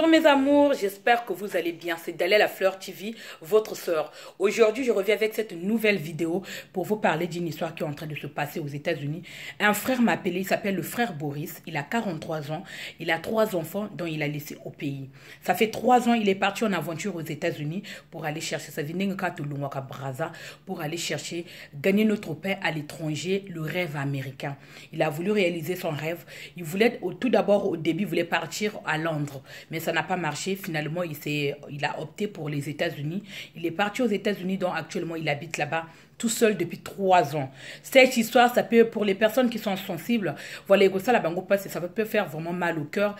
Bonjour mes amours, j'espère que vous allez bien. C'est Dalia la Fleur TV, votre sœur. Aujourd'hui, je reviens avec cette nouvelle vidéo pour vous parler d'une histoire qui est en train de se passer aux États-Unis. Un frère m'a appelé, il s'appelle le frère Boris. Il a 43 ans, il a 3 enfants dont il a laissé au pays. Ça fait 3 ans, il est parti en aventure aux États-Unis pour aller chercher sa vie, pour aller chercher, gagner notre pain à l'étranger, le rêve américain. Il a voulu réaliser son rêve. Il voulait, tout d'abord, au début, il voulait partir à Londres. Mais ça n'a pas marché. Finalement, il a opté pour les États-Unis. Il est parti aux États-Unis, donc actuellement, il habite là-bas tout seul depuis 3 ans. Cette histoire, ça peut, pour les personnes qui sont sensibles, voilà, ça peut faire vraiment mal au cœur.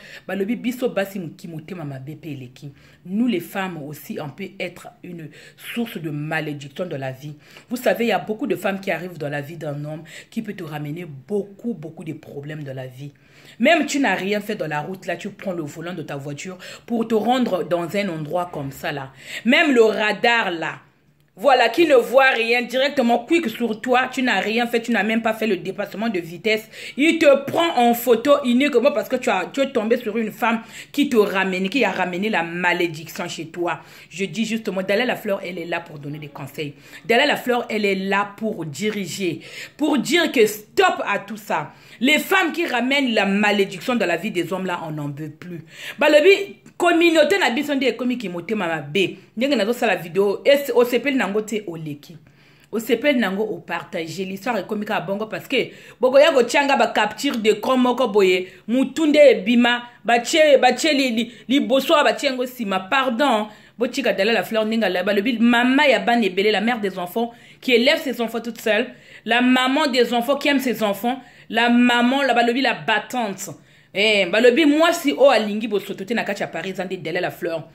Nous, les femmes aussi, on peut être une source de malédiction de la vie. Vous savez, il y a beaucoup de femmes qui arrivent dans la vie d'un homme qui peut te ramener beaucoup de problèmes de la vie. Même tu n'as rien fait dans la route, là, tu prends le volant de ta voiture pour te rendre dans un endroit comme ça, là. Même le radar, là, voilà, qui ne voit rien, directement quick sur toi, tu n'as rien fait, tu n'as même pas fait le dépassement de vitesse. Il te prend en photo uniquement parce que tu es tombé sur une femme qui a ramené la malédiction chez toi. Je dis justement, Dalia la Fleur, elle est là pour donner des conseils. Dalia la Fleur, elle est là pour diriger, pour dire que stop à tout ça. Les femmes qui ramènent la malédiction dans la vie des hommes, là, on n'en veut plus. Communauté na biso ndi ekomi kimote mama be ndenge nazo sala vidéo et au sepel nango te oleki au sepel nango au partager l'histoire ekomi ka bongo parce que boko ya go tianga ba capture de komoko boye mutunde bima bache li boso ba tiengo sima pardon botika Dalia la Fleur ndinga la balobi mama ya ban ebele, la mère des enfants qui élève ses enfants toute seule, la maman des enfants qui aime ses enfants, la maman la balobi la battante. Balobi moi si o alingi bo sotote na kati ya Paris zande Dalia la Fleur.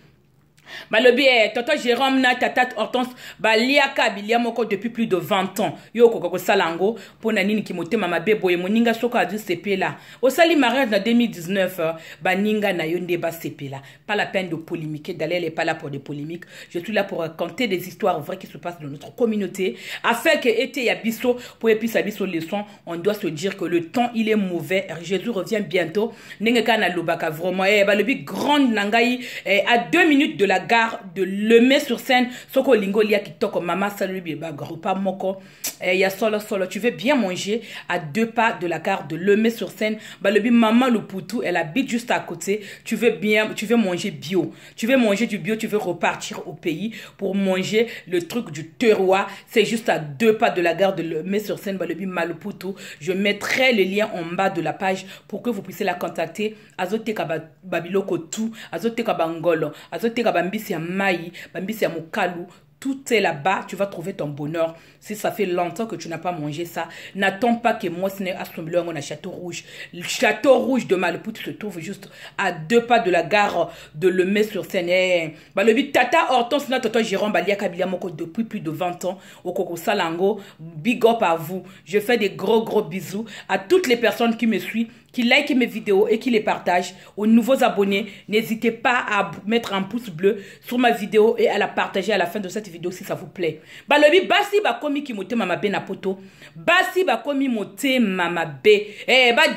Balobi Toto Jérôme na tata Hortense baliaka bilia moko depuis plus de 20 ans. Yo kokoko salango pona nini kimote mama bebo e moninga soko adu sepela. Au sali mariage en 2019 baninga na yonde ba sepela. Pas la peine de polémiquer, Dalia n'est pas là pour des polémiques. Je suis là pour raconter des histoires vraies qui se passent dans notre communauté afin que été ya biso pour épicer biso leçon, on doit se dire que le temps il est mauvais. Jésus revient bientôt. Nengeka na lobaka vraiment balobi grande nangai à 2 minutes de la gare de Lemay-sur-Seine, soko lingo lia kitoko mama salubi ba groupa moko ya solo tu veux bien manger à 2 pas de la gare de Lemay-sur-Seine, balobi maman Luputu, elle habite juste à côté. Tu veux manger bio, tu veux manger du bio, tu veux repartir au pays pour manger le truc du terroir, c'est juste à 2 pas de la gare de Lemay-sur-Seine, balobi Maluputu. Je mettrai le lien en bas de la page pour que vous puissiez la contacter. Azote ka babiloko tout, azote ka bangolo, azote ka bambisi ya mai, bambisi ya mukalu, tout est là-bas, tu vas trouver ton bonheur. Si ça fait longtemps que tu n'as pas mangé ça, n'attends pas que moi, ce n'est assemblé à Château Rouge. Le Château Rouge de Maluputu se trouve juste à 2 pas de la gare de Lemay-sur-Seine. Le but tata Hortense na Toto Jérôme balia kabilia moko depuis plus de 20 ans au Koko Salango. Big up à vous. Je fais des gros bisous à toutes les personnes qui me suivent, qui like mes vidéos et qui les partagent. Aux nouveaux abonnés, n'hésitez pas à mettre un pouce bleu sur ma vidéo et à la partager à la fin de cette vidéo si ça vous plaît. Balobi basi bakomi kimote mama be na poto. Basi bakomi mote mama be.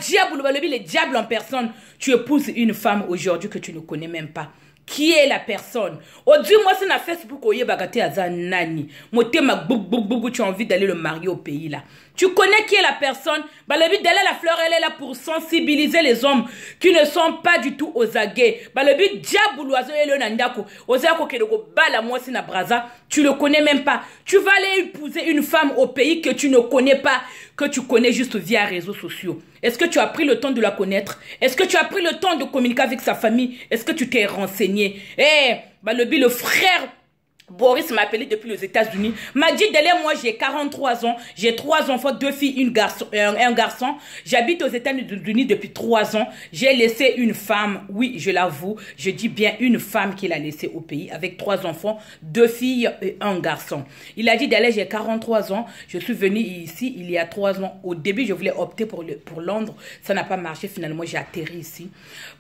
Diable balobi le diable en personne. Tu épouses une femme aujourd'hui que tu ne connais même pas. Qui est la personne? Dis-moi c'est na Facebook oye bagate aza nani. Mote ma bouk tu as envie d'aller le marier au pays là. Tu connais qui est la personne? Balobi Dalia la Fleur, elle est là pour sensibiliser les hommes qui ne sont pas du tout aux aguets. Balobi diable oiseau et le nandako. Ozako kedoko bala moi c'est na braza. Tu le connais même pas. Tu vas aller épouser une femme au pays que tu ne connais pas, que tu connais juste via réseaux sociaux. Est-ce que tu as pris le temps de la connaître? Est-ce que tu as pris le temps de communiquer avec sa famille? Est-ce que tu t'es renseigné? Balobi le frère Boris m'a appelé depuis les États-Unis. M'a dit, Dalia, moi j'ai 43 ans. J'ai 3 enfants, 2 filles, un garçon. J'habite aux États-Unis depuis 3 ans. J'ai laissé une femme, oui, je l'avoue. Je dis bien une femme qu'il a laissée au pays avec 3 enfants, 2 filles et un garçon. Il a dit, Dalia, j'ai 43 ans. Je suis venue ici il y a 3 ans. Au début, je voulais opter pour Londres. Ça n'a pas marché. Finalement, j'ai atterri ici.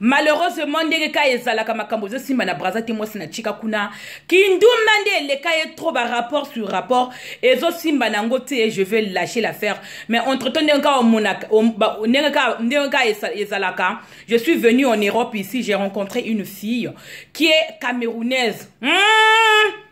Malheureusement, Ndegeka Ezala Kamakambozo Simana Brazate moi Sina Chika Kuna. Kinduma les cas est trop par rapport sur rapport. Et aussi, je vais lâcher l'affaire. Mais entre-temps, je suis venue en Europe ici, j'ai rencontré une fille qui est camerounaise.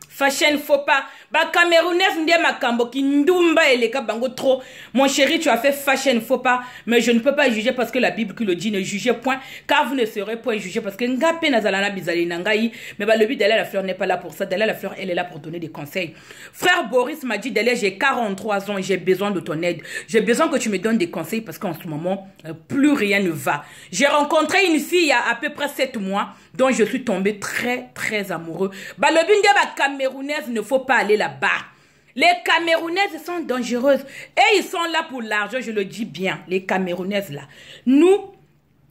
Fashion, faut pas. Bah, camerounaise, ndé makambo, ki ndumba eleka bango trop. Mon chéri, tu as fait fashion, faut pas. Mais je ne peux pas juger parce que la Bible qui le dit, ne jugez point, car vous ne serez point jugé. Parce que ngapé nazalana bizali nangaï. Mais bah, le but d'aller la fleur n'est pas là pour ça. D'aller la fleur, elle est là pour donner des conseils. Frère Boris m'a dit, d'aller, j'ai 43 ans, j'ai besoin de ton aide. J'ai besoin que tu me donnes des conseils parce qu'en ce moment, plus rien ne va. J'ai rencontré une fille il y a à peu près 7 mois, dont je suis tombé très, très amoureux. Bah, le but de la camerounaise, ne faut pas aller là-bas. Les Camerounaises sont dangereuses. Et ils sont là pour l'argent, je le dis bien. Les Camerounaises là. Nous,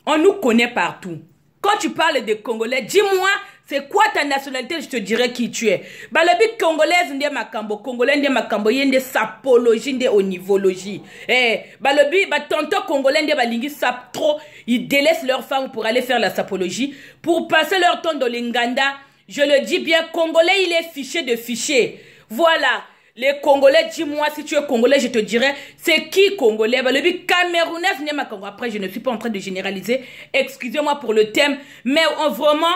on nous connaît partout. Quand tu parles des Congolais, dis-moi, c'est quoi ta nationalité, je te dirai qui tu es. Bah, le but congolaise, ndé makambo, congolais, ndé makambo, yende sapologie, ndé onivologie. Eh, bah, le but, bah, tonton congolais, ndé balingi sap trop, ils délaissent leurs femmes pour aller faire la sapologie, pour passer leur temps dans l'Inganda. Je le dis bien, congolais, il est fiché de fichier. Voilà. Les Congolais, dis-moi si tu es Congolais, je te dirai, c'est qui Congolais? Bah, le but Camerounais, n'est ma Congo. Après, je ne suis pas en train de généraliser. Excusez-moi pour le thème, mais vraiment,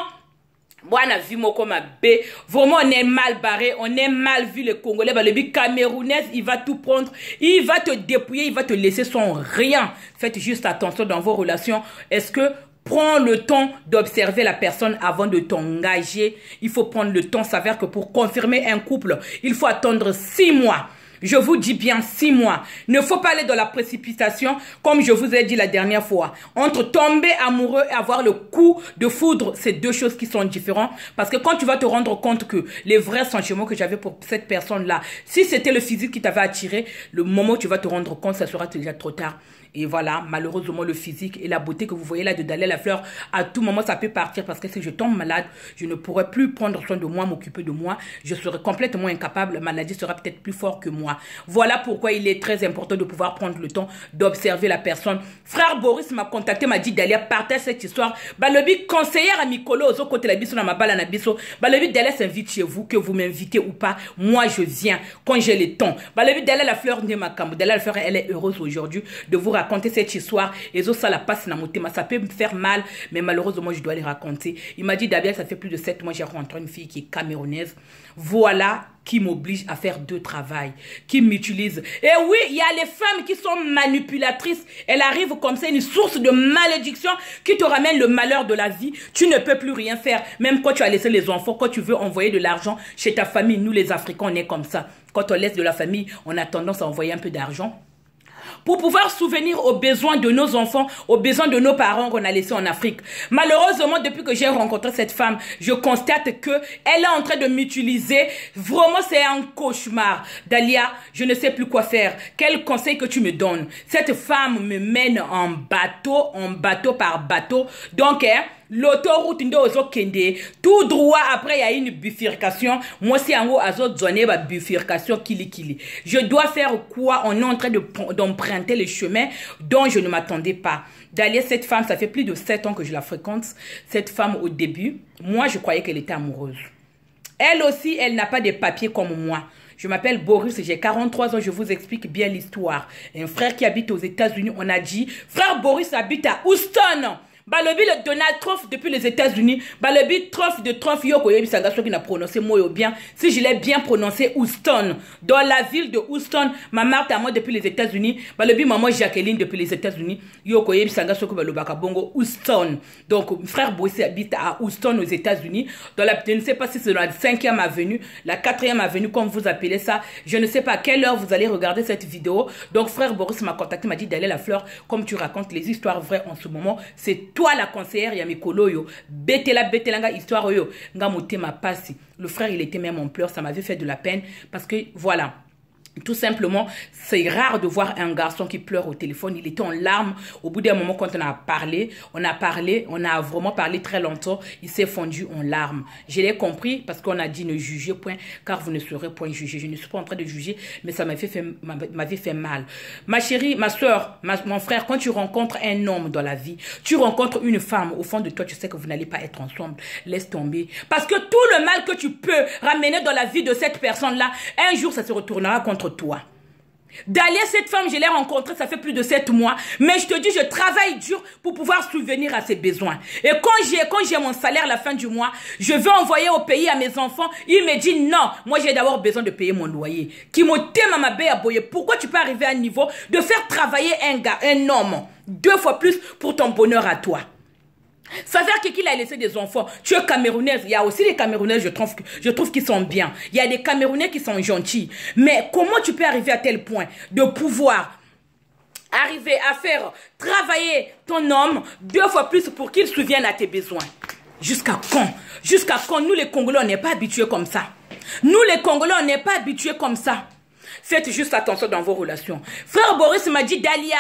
moi, on a vu mon comme B. Vraiment, on est mal barré, on est mal vu les Congolais. Bah, le but Camerounais, il va tout prendre, il va te dépouiller, il va te laisser sans rien. Faites juste attention dans vos relations. Est-ce que prends le temps d'observer la personne avant de t'engager. Il faut prendre le temps. Ça s'avère que pour confirmer un couple, il faut attendre 6 mois. Je vous dis bien 6 mois. Ne faut pas aller dans la précipitation, comme je vous ai dit la dernière fois. Entre tomber amoureux et avoir le coup de foudre, c'est deux choses qui sont différentes. Parce que quand tu vas te rendre compte que les vrais sentiments que j'avais pour cette personne-là, si c'était le physique qui t'avait attiré, le moment où tu vas te rendre compte, ça sera déjà trop tard. Et voilà, malheureusement, le physique et la beauté que vous voyez là de Daliah Lafleur, à tout moment, ça peut partir parce que si je tombe malade, je ne pourrai plus prendre soin de moi, m'occuper de moi. Je serai complètement incapable. La maladie sera peut-être plus forte que moi. Voilà pourquoi il est très important de pouvoir prendre le temps d'observer la personne. Frère Boris m'a contacté, m'a dit Daliah, partage cette histoire. Balobi, conseillère à Mikolo, aux autres côtés de la biso, dans ma balle à Nabiso. Balobi, Daliah s'invite chez vous, que vous m'invitez ou pas. Moi, je viens quand j'ai le temps. Balobi, Daliah Lafleur, Daliah Lafleur, elle est heureuse aujourd'hui de vous raconter cette histoire. Et ça la passe dans mon thème. Ça peut me faire mal, mais malheureusement, je dois les raconter. Il m'a dit, Daliah, ça fait plus de 7 mois, j'ai rencontré une fille qui est camerounaise. Voilà qui m'oblige à faire 2 travails, qui m'utilise. Et oui, il y a les femmes qui sont manipulatrices. Elles arrivent comme ça, une source de malédiction qui te ramène le malheur de la vie. Tu ne peux plus rien faire. Même quand tu as laissé les enfants, quand tu veux envoyer de l'argent chez ta famille, nous les Africains, on est comme ça. Quand on laisse de la famille, on a tendance à envoyer un peu d'argent pour pouvoir souvenir aux besoins de nos enfants, aux besoins de nos parents qu'on a laissés en Afrique. Malheureusement, depuis que j'ai rencontré cette femme, je constate que elle est en train de m'utiliser. Vraiment, c'est un cauchemar. Daliah, je ne sais plus quoi faire. Quel conseil que tu me donnes? Cette femme me mène en bateau par bateau. Donc, l'autoroute tout droit après il y a une bifurcation. Moi si en haut azo donné ma bifurcation kili. Je dois faire quoi? On est en train d'emprunter le chemin dont je ne m'attendais pas. Daliah, cette femme, ça fait plus de 7 ans que je la fréquente. Cette femme, au début, moi je croyais qu'elle était amoureuse. Elle aussi, elle n'a pas de papiers comme moi. Je m'appelle Boris, j'ai 43 ans, je vous explique bien l'histoire. Un frère qui habite aux États-Unis, on a dit, frère Boris habite à Houston. Balobi le Donald Trump depuis les États-Unis. Balobi Trump de Trump yoko yebi sanga qui n'a prononcé moi bien. Si je l'ai bien prononcé, Houston. Dans la ville de Houston, ma mère à moi depuis les États-Unis. Balobi maman Jacqueline depuis les États-Unis. Yoko yebi sanga qui balobaka bongo Houston. Donc frère Boissy habite à Houston aux États-Unis. Dans la, je ne sais pas si c'est dans la 5e avenue, la 4e avenue comme vous appelez ça. Je ne sais pas à quelle heure vous allez regarder cette vidéo. Donc frère Boris m'a contacté, m'a dit Daliah Lafleur, comme tu racontes les histoires vraies en ce moment, c'est toi la conseillère ya mikolo yo betela nga histoire yo nga motema pasi. Le frère il était même en pleurs, ça m'avait fait de la peine parce que voilà, Tout simplement, c'est rare de voir un garçon qui pleure au téléphone. Il était en larmes. Au bout d'un moment, quand on a parlé, on a vraiment parlé très longtemps. Il s'est fondu en larmes. Je l'ai compris parce qu'on a dit ne jugez point, car vous ne serez point jugé. Je ne suis pas en train de juger, mais ça m'avait fait mal. Ma chérie, ma soeur, mon frère, quand tu rencontres un homme dans la vie, tu rencontres une femme, au fond de toi, tu sais que vous n'allez pas être ensemble. Laisse tomber. Parce que tout le mal que tu peux ramener dans la vie de cette personne-là, un jour, ça se retournera contre toi. D'ailleurs, cette femme, je l'ai rencontrée, ça fait plus de 7 mois. Mais je te dis, je travaille dur pour pouvoir subvenir à ses besoins. Et quand j'ai mon salaire à la fin du mois, je veux envoyer au pays à mes enfants. Il me dit non, moi j'ai d'abord besoin de payer mon loyer. Qui me t'aime à ma baie à boyer. Pourquoi tu peux arriver à un niveau de faire travailler un homme 2 fois plus pour ton bonheur à toi? Ça veut dire qu'il a laissé des enfants. Tu es camerounaise. Il y a aussi les Camerounais, je trouve qu'ils sont bien. Il y a des Camerounais qui sont gentils. Mais comment tu peux arriver à tel point de pouvoir arriver à faire travailler ton homme 2 fois plus pour qu'il souvienne à tes besoins? Jusqu'à quand? Jusqu'à quand? Nous les Congolais, on n'est pas habitués comme ça. Nous les Congolais, on n'est pas habitués comme ça. Faites juste attention dans vos relations. Frère Boris m'a dit, Dalia,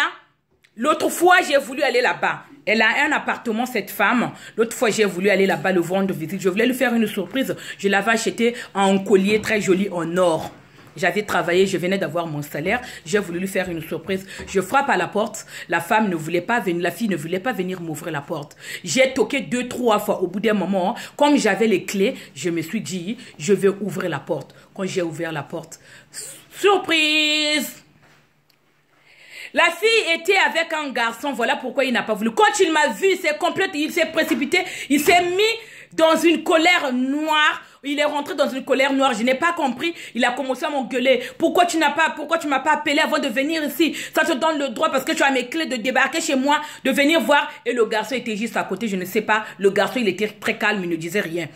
l'autre fois, j'ai voulu aller là-bas. Elle a un appartement, cette femme. L'autre fois, j'ai voulu aller là-bas le rendre visite. Je voulais lui faire une surprise. Je l'avais acheté en collier très joli en or. J'avais travaillé, je venais d'avoir mon salaire. J'ai voulu lui faire une surprise. Je frappe à la porte. La femme ne voulait pas venir, la fille ne voulait pas venir m'ouvrir la porte. J'ai toqué 2, 3 fois. Au bout d'un moment, comme j'avais les clés, je me suis dit, je vais ouvrir la porte. Quand j'ai ouvert la porte, surprise! La fille était avec un garçon, voilà pourquoi il n'a pas voulu. Quand il m'a vu, il s'est précipité, il s'est mis dans une colère noire. Il est rentré dans une colère noire, je n'ai pas compris. Il a commencé à m'engueuler. Pourquoi tu m'as pas appelé avant de venir ici? Ça te donne le droit parce que tu as mes clés de débarquer chez moi, de venir voir. Et le garçon était juste à côté, je ne sais pas. Le garçon, il était très calme, il ne disait rien.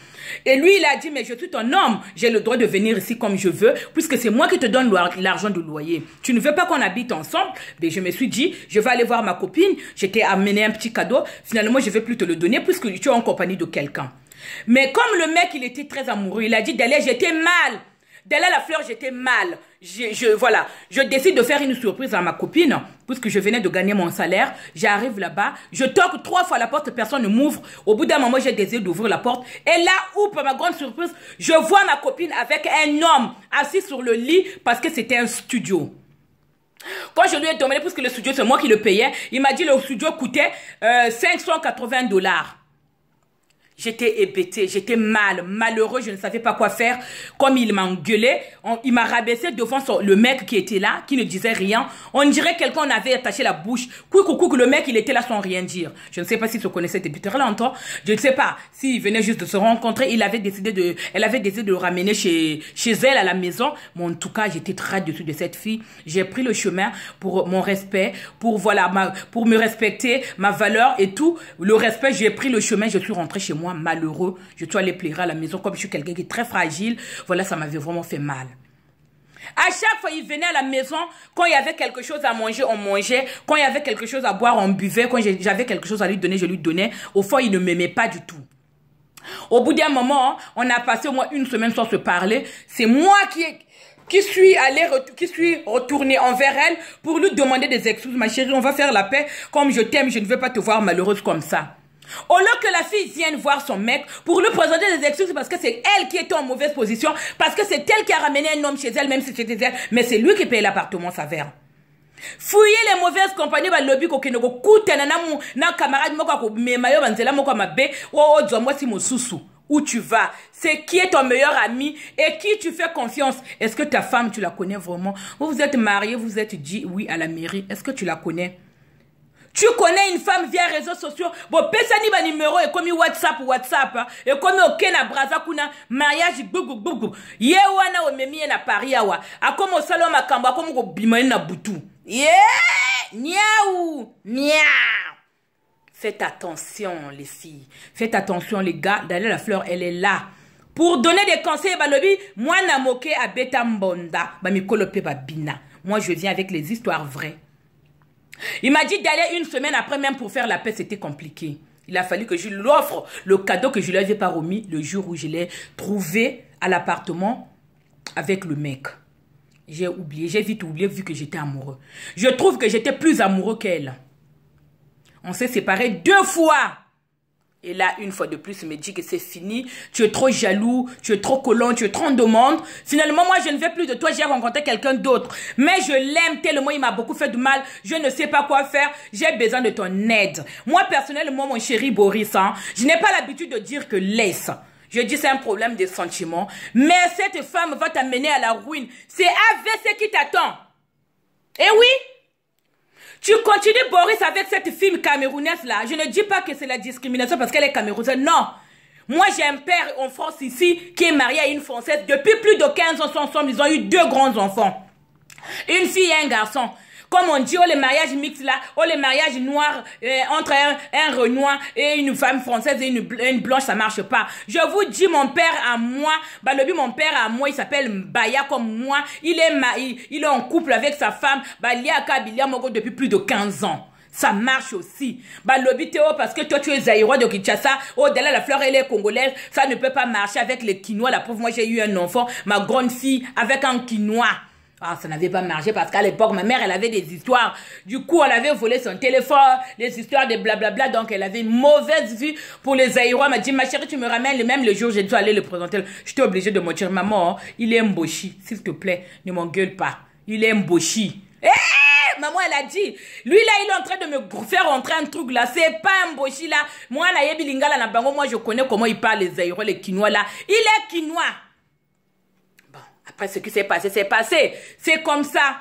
Et lui, il a dit, mais je suis ton homme. J'ai le droit de venir ici comme je veux, puisque c'est moi qui te donne l'argent de loyer. Tu ne veux pas qu'on habite ensemble? Mais je me suis dit, je vais aller voir ma copine. Je t'ai amené un petit cadeau. Finalement, je ne vais plus te le donner puisque tu es en compagnie de quelqu'un. Mais comme le mec, il était très amoureux, il a dit, Dalia, j'étais mal. Dalia la fleur, j'étais mal. Voilà, je décide de faire une surprise à ma copine, puisque je venais de gagner mon salaire. J'arrive là-bas, je toque 3 fois à la porte, personne ne m'ouvre. Au bout d'un moment, j'ai décidé d'ouvrir la porte. Et là où, pour ma grande surprise, je vois ma copine avec un homme assis sur le lit, parce que c'était un studio. Quand je lui ai demandé, puisque le studio, c'est moi qui le payais, il m'a dit que le studio coûtait 580 $. J'étais hébétée, j'étais malheureux, je ne savais pas quoi faire. Comme il m'a engueulé, il m'a rabaissé devant le mec qui était là, qui ne disait rien. On dirait quelqu'un avait attaché la bouche. Coucou, le mec, il était là sans rien dire. Je ne sais pas s'il se connaissait depuis très longtemps. Je ne sais pas s'il venait juste de se rencontrer. Elle avait décidé de le ramener chez elle à la maison. Mais en tout cas, j'étais très dessus de cette fille. J'ai pris le chemin pour mon respect, pour me respecter, ma valeur et tout. Le respect, j'ai pris le chemin, je suis rentrée chez moi. Malheureux, je suis allée pleurer à la maison comme je suis quelqu'un qui est très fragile. Voilà, ça m'avait vraiment fait mal. À chaque fois, il venait à la maison, quand il y avait quelque chose à manger, on mangeait. Quand il y avait quelque chose à boire, on buvait. Quand j'avais quelque chose à lui donner, je lui donnais. Au fond, il ne m'aimait pas du tout. Au bout d'un moment, on a passé au moins 1 semaine sans se parler. C'est moi qui suis retournée envers elle pour lui demander des excuses. Ma chérie, on va faire la paix. Comme je t'aime, je ne veux pas te voir malheureuse comme ça. Au lieu que la fille vienne voir son mec pour lui présenter des excuses parce que c'est elle qui était en mauvaise position, parce que c'est elle qui a ramené un homme chez elle, même si c'était elle, mais c'est lui qui paye l'appartement, ça verre. Fouiller les mauvaises compagnies, bah lobby kokenoko kouta na camarade moko ko memayo banzela moko mabe o moi si mo susu. Où tu vas, c'est qui est ton meilleur ami et qui tu fais confiance. Est-ce que ta femme, tu la connais vraiment? Vous êtes mariés, vous êtes dit oui à la mairie. Est-ce que tu la connais? Tu connais une femme via réseaux sociaux. Bon, pesani ba numéro et comme WhatsApp. Et comme ok na braza kuna mariage bougou. Ye wana o memi na Paris awa. A comme au salon makambo, a comme go bimane na butu. Yeah! Miaou! Miaou! Faites attention les filles. Faites attention les gars. Dalia la fleur, elle est là. Pour donner des conseils, balobi, moi na moke a beta mbonda. Ba mi kolope ba bina. Moi je viens avec les histoires vraies. Il m'a dit d'aller 1 semaine après, même pour faire la paix, c'était compliqué. Il a fallu que je lui offre le cadeau que je lui avais pas remis le jour où je l'ai trouvé à l'appartement avec le mec. J'ai oublié, j'ai vite oublié vu que j'étais amoureux. Je trouve que j'étais plus amoureux qu'elle. On s'est séparés 2 fois. Et là, une fois de plus, il me dit que c'est fini. Tu es trop jaloux, tu es trop collant, tu es trop en demande. Finalement, moi, je ne veux plus de toi. J'ai rencontré quelqu'un d'autre. Mais je l'aime tellement, il m'a beaucoup fait de mal. Je ne sais pas quoi faire. J'ai besoin de ton aide. Moi, personnellement, mon chéri Boris, hein, je n'ai pas l'habitude de dire que laisse. Je dis c'est un problème de sentiments. Mais cette femme va t'amener à la ruine. C'est AVC qui t'attend. Eh oui! Tu continues, Boris, avec cette fille camerounaise là. Je ne dis pas que c'est la discrimination parce qu'elle est camerounaise. Non. Moi, j'ai un père en France ici qui est marié à une Française. Depuis plus de 15 ans ensemble, ils ont eu 2 grands enfants. Une fille et un garçon. Comme on dit, oh les mariages mixtes là, oh les mariages noirs entre un Renoir et une femme française et une blanche, ça marche pas. Je vous dis, mon père à moi, mon père à moi, il s'appelle Mbaya comme moi, il est en couple avec sa femme, depuis plus de 15 ans. Ça marche aussi. Théo, parce que toi tu es Zaïrois de Kinshasa, oh Della la fleur elle est congolaise, ça ne peut pas marcher avec les Quinois. La pauvre, moi j'ai eu un enfant, ma grande fille, avec un Quinois. Ah, ça n'avait pas marché parce qu'à l'époque, ma mère, elle avait des histoires. Du coup, elle avait volé son téléphone, les histoires de blablabla. Donc, elle avait une mauvaise vue pour les Aïrois. Elle m'a dit, ma chérie, tu me ramènes même le jour où j'ai dû aller le présenter. J'étais obligée de mentir. Maman, il est mbochi. S'il te plaît, ne m'engueule pas. Il est mbochi. Eh, maman, elle a dit, lui là, il est en train de me faire rentrer un truc là. C'est pas un mbochi là. Moi, je connais comment il parle les Aïrois, les Quinois là. Il est Quinois. Après, ce qui s'est passé, c'est passé. C'est comme ça.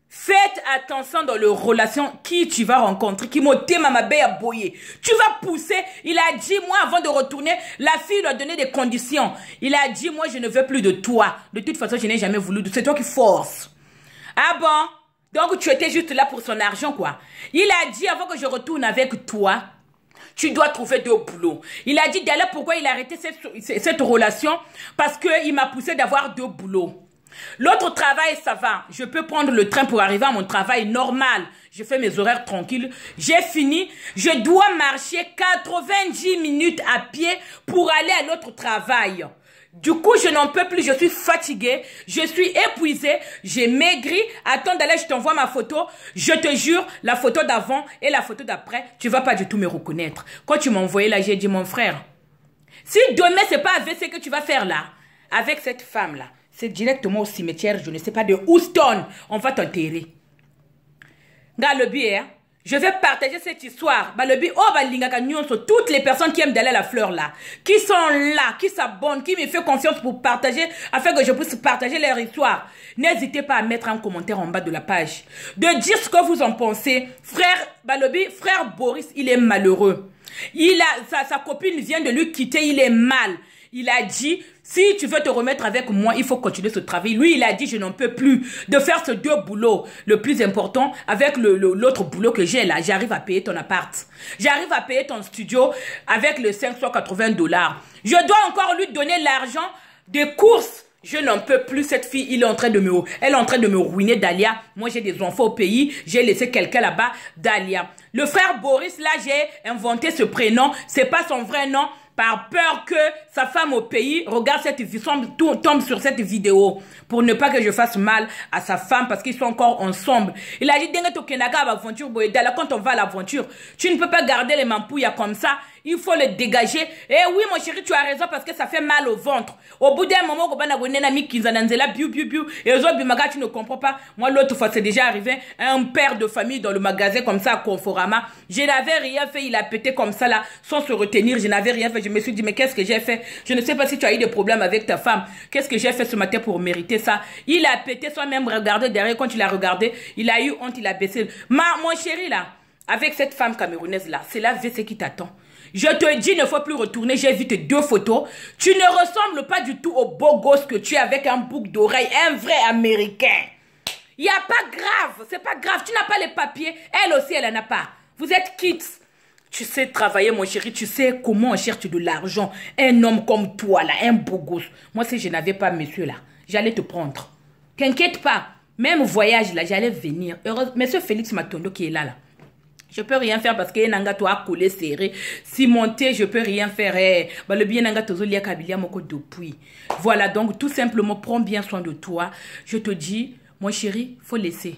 Faites attention dans les relations qui tu vas rencontrer, qui m'ont ma à boyer. Tu vas pousser. Il a dit, moi, avant de retourner, la fille lui a donné des conditions. Il a dit, moi, je ne veux plus de toi. De toute façon, je n'ai jamais voulu. C'est toi qui force. Ah bon? Donc, tu étais juste là pour son argent, quoi. Il a dit, avant que je retourne avec toi, tu dois trouver 2 boulots. Il a dit d'ailleurs pourquoi il a arrêté cette relation. Parce qu'il m'a poussé d'avoir 2 boulots. L'autre travail, ça va. Je peux prendre le train pour arriver à mon travail normal. Je fais mes horaires tranquilles. J'ai fini. Je dois marcher 90 minutes à pied pour aller à l'autre travail. Du coup, je n'en peux plus, je suis fatiguée, je suis épuisée, j'ai maigri. Attends d'aller, je t'envoie ma photo. Je te jure, la photo d'avant et la photo d'après, tu vas pas du tout me reconnaître. Quand tu m'as envoyé là, j'ai dit, mon frère, si demain, c'est pas AVC que tu vas faire là, avec cette femme-là, c'est directement au cimetière, je ne sais pas, de Houston, on va t'enterrer. Regarde le billet, hein. Je vais partager cette histoire. Toutes les personnes qui aiment d'aller la fleur là, qui sont là, qui s'abonnent, qui me font confiance pour partager, afin que je puisse partager leur histoire. N'hésitez pas à mettre un commentaire en bas de la page. De dire ce que vous en pensez. Frère Boris, il est malheureux. Sa copine vient de lui quitter, il est mal. Il a dit, si tu veux te remettre avec moi, il faut continuer ce travail. Lui, il a dit, je n'en peux plus de faire ces 2 boulots. Le plus important, avec l'autre boulot que j'ai là, j'arrive à payer ton appart. J'arrive à payer ton studio avec le 580 $. Je dois encore lui donner l'argent des courses. Je n'en peux plus, cette fille, elle est en train de me ruiner, Dalia. Moi, j'ai des enfants au pays, j'ai laissé quelqu'un là-bas, Dalia. Le frère Boris, là, j'ai inventé ce prénom, c'est pas son vrai nom. Par peur que sa femme au pays regarde tombe sur cette vidéo pour ne pas que je fasse mal à sa femme parce qu'ils sont encore ensemble. Il a dit, quand on va à l'aventure, tu ne peux pas garder les mampouilles comme ça. Il faut les dégager. Eh oui, mon chéri, tu as raison parce que ça fait mal au ventre. Au bout d'un moment, tu ne comprends pas. Moi, l'autre fois, c'est déjà arrivé. Un père de famille dans le magasin comme ça à Conforama. Je n'avais rien fait. Il a pété comme ça là, sans se retenir. Je n'avais rien fait. Je me suis dit, mais qu'est-ce que j'ai fait? Je ne sais pas si tu as eu des problèmes avec ta femme. Qu'est-ce que j'ai fait ce matin pour mériter ça? Il a pété sans même regarder derrière. Quand il a regardé, il a eu honte, il a baissé. Mon chéri là, avec cette femme camerounaise là, c'est la VC qui t'attend. Je te dis, il ne faut plus retourner. J'ai vu tes 2 photos. Tu ne ressembles pas du tout au beau gosse que tu es avec un bouc d'oreille, un vrai Américain. Il n'y a pas grave. C'est pas grave. Tu n'as pas les papiers. Elle aussi, elle n'en a pas. Vous êtes kids. Tu sais travailler, mon chéri. Tu sais comment on cherche de l'argent. Un homme comme toi, là, un beau gosse. Moi, si je n'avais pas monsieur, là, j'allais te prendre. T'inquiète pas. Même voyage, là, j'allais venir. Monsieur Félix Matondo qui est là, là. Je peux rien faire parce que nanga toi collé serré. Si monter, je peux rien faire. Le bien nanga tozo lia kabilia moko depuis. Voilà, donc tout simplement prends bien soin de toi. Je te dis Mon chéri, faut laisser.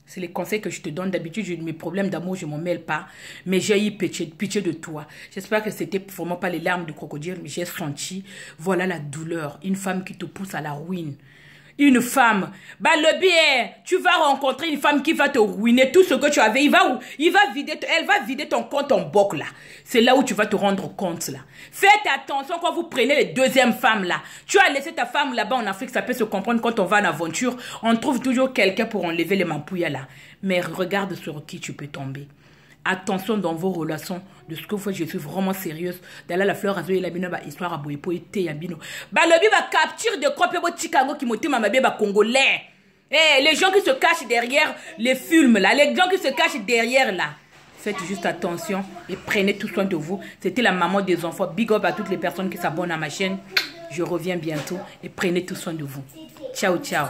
C'est les conseils que je te donne. D'habitude, mes problèmes d'amour, je ne m'en mêle pas. Mais j'ai eu pitié de toi. J'espère que c'était vraiment pas les larmes de crocodile, mais j'ai senti, voilà la douleur. Une femme qui te pousse à la ruine. Une femme, bah le bien, tu vas rencontrer une femme qui va te ruiner tout ce que tu avais. Elle va vider ton compte en banque là. C'est là où tu vas te rendre compte là. Faites attention quand vous prenez les deuxièmes femmes là. Tu as laissé ta femme là-bas en Afrique, ça peut se comprendre quand on va en aventure. On trouve toujours quelqu'un pour enlever les mampouillas là. Mais regarde sur qui tu peux tomber. Attention dans vos relations de ce que vous faites. Je suis vraiment sérieuse. D'aller la fleur azul et la bino ba histoire à boyepo et te yabino. Ba lobi va capture de quoi pe bo Chicago qui moté ma bébé ba congolais. Eh, les gens qui se cachent derrière les films là, les gens qui se cachent derrière là. Faites juste attention et prenez tout soin de vous. C'était la maman des enfants. Big up à toutes les personnes qui s'abonnent à ma chaîne. Je reviens bientôt et prenez tout soin de vous. Ciao, ciao.